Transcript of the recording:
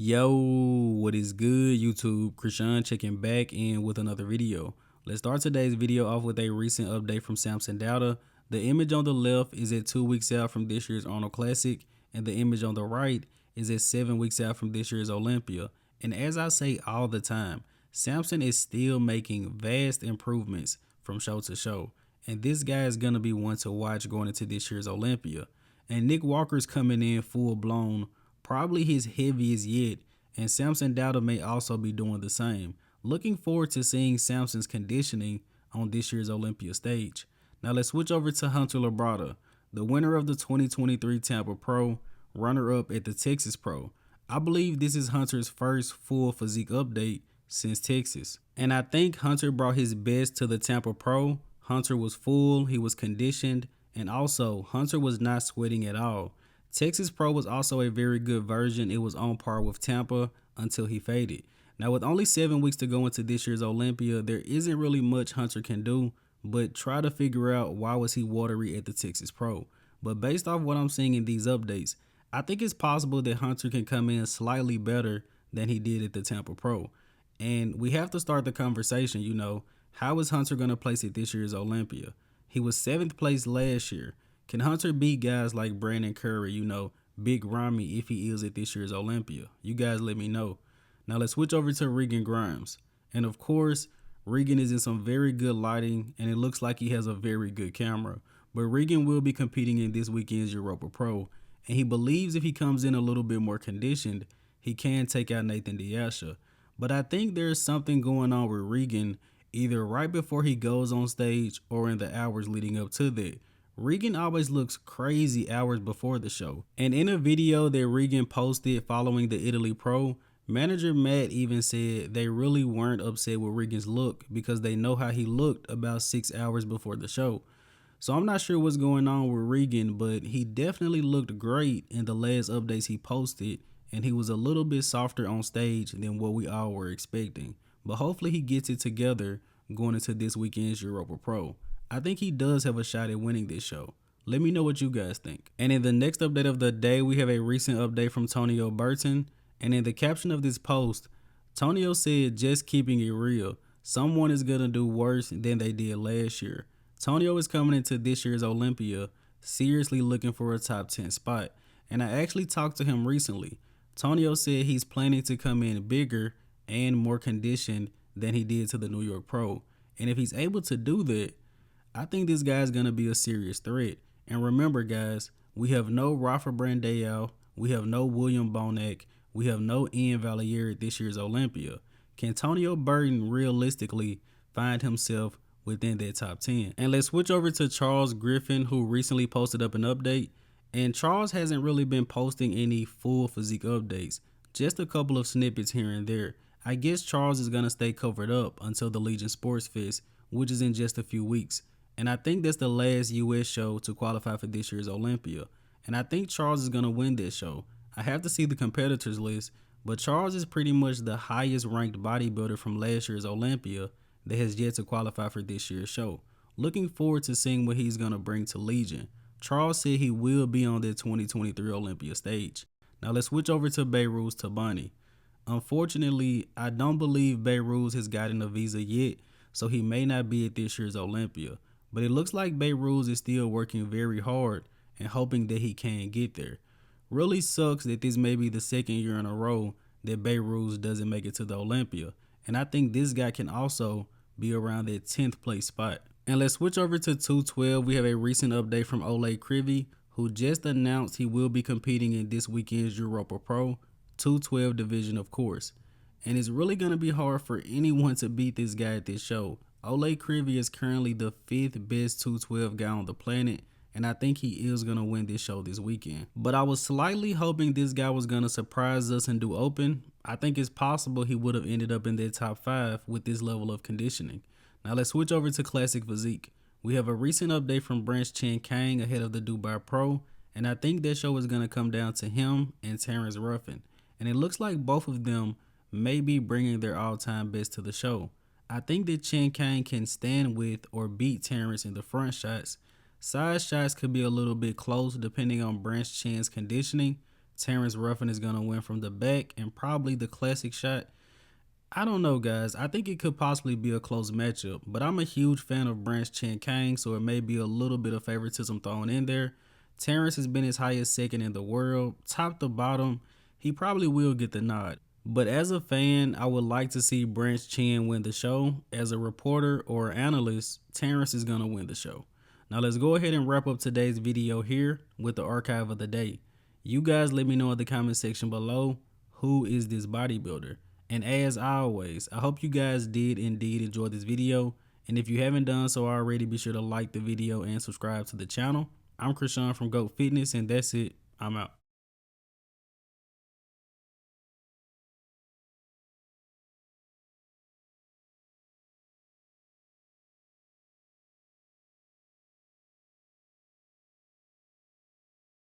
Yo, what is good, YouTube? Krishan checking back in with another video. Let's start today's video off with a recent update from Samson Dauda. The image on the left is at 2 weeks out from this year's Arnold Classic, and the image on the right is at 7 weeks out from this year's Olympia. And as I say all the time, Samson is still making vast improvements from show to show, and this guy is gonna be one to watch going into this year's Olympia. And Nick Walker's coming in full blown, probably his heaviest yet, and Samson Dauda may also be doing the same. Looking forward to seeing Samson's conditioning on this year's Olympia stage. Now let's switch over to Hunter Labrada, the winner of the 2023 Tampa Pro, runner-up at the Texas Pro. I believe this is Hunter's first full physique update since Texas. And I think Hunter brought his best to the Tampa Pro. Hunter was full, he was conditioned, and also Hunter was not sweating at all. Texas Pro was also a very good version. It was on par with Tampa until he faded. Now with only 7 weeks to go into this year's Olympia, there isn't really much Hunter can do, but try to figure out why was he watery at the Texas Pro. But based off what I'm seeing in these updates, I think it's possible that Hunter can come in slightly better than he did at the Tampa Pro. And we have to start the conversation, how is Hunter going to place at this year's Olympia? He was 7th place last year. Can Hunter beat guys like Brandon Curry, Big Ramy if he is at this year's Olympia? You guys let me know. Now let's switch over to Regan Grimes. And of course, Regan is in some very good lighting and it looks like he has a very good camera. But Regan will be competing in this weekend's Europa Pro. And he believes if he comes in a little bit more conditioned, he can take out Nathan Diasha. But I think there's something going on with Regan either right before he goes on stage or in the hours leading up to that. Regan always looks crazy hours before the show. And in a video that Regan posted following the Italy Pro, manager Matt even said they really weren't upset with Regan's look because they know how he looked about 6 hours before the show. So I'm not sure what's going on with Regan, but he definitely looked great in the last updates he posted, and he was a little bit softer on stage than what we all were expecting. But hopefully he gets it together going into this weekend's Europa Pro. I think he does have a shot at winning this show. Let me know what you guys think. And in the next update of the day, we have a recent update from Tonio Burton. And in the caption of this post, Tonio said, "Just keeping it real. Someone is going to do worse than they did last year." Tonio is coming into this year's Olympia seriously looking for a top 10 spot. And I actually talked to him recently. Tonio said he's planning to come in bigger and more conditioned than he did to the New York Pro. And if he's able to do that, I think this guy's going to be a serious threat. And remember, guys, we have no Rafa Brandao, we have no William Bonac, we have no Ian Valliere at this year's Olympia. Can Tonio Burton realistically find himself within that top 10? And let's switch over to Charles Griffen, who recently posted up an update. And Charles hasn't really been posting any full physique updates, just a couple of snippets here and there. I guess Charles is going to stay covered up until the Legion Sports Fest, which is in just a few weeks. And I think that's the last US show to qualify for this year's Olympia. And I think Charles is going to win this show. I have to see the competitors list, but Charles is pretty much the highest ranked bodybuilder from last year's Olympia that has yet to qualify for this year's show. Looking forward to seeing what he's going to bring to Legion. Charles said he will be on the 2023 Olympia stage. Now let's switch over to Behrooz Tabani. Unfortunately, I don't believe Behrooz has gotten a visa yet, so he may not be at this year's Olympia. But it looks like Behrooz is still working very hard and hoping that he can get there. Really sucks that this may be the second year in a row that Behrooz doesn't make it to the Olympia. And I think this guy can also be around that 10th place spot. And let's switch over to 212. We have a recent update from Oleh Kryvyi, who just announced he will be competing in this weekend's Europa Pro, 212 division of course. And it's really going to be hard for anyone to beat this guy at this show. Oleh Kryvyi is currently the 5th best 212 guy on the planet, and I think he is going to win this show this weekend. But I was slightly hoping this guy was going to surprise us and do open. I think it's possible he would have ended up in that top 5 with this level of conditioning. Now let's switch over to Classic Physique. We have a recent update from Branch Chan Kang ahead of the Dubai Pro, and I think that show is going to come down to him and Terrence Ruffin. And it looks like both of them may be bringing their all-time best to the show. I think that Chen Kang can stand with or beat Terrence in the front shots. Side shots could be a little bit close depending on Branch Chan's conditioning. Terrence Ruffin is going to win from the back and probably the classic shot. I don't know, guys. I think it could possibly be a close matchup, but I'm a huge fan of Branch Chen Kang, so it may be a little bit of favoritism thrown in there. Terrence has been as high as second in the world. Top to bottom, he probably will get the nod. But as a fan, I would like to see Branch Chen win the show. As a reporter or analyst, Terrence is going to win the show. Now let's go ahead and wrap up today's video here with the archive of the day. You guys let me know in the comment section below, who is this bodybuilder? And as always, I hope you guys did indeed enjoy this video. And if you haven't done so already, be sure to like the video and subscribe to the channel. I'm Krishan from GOAT Fitness, and that's it. I'm out.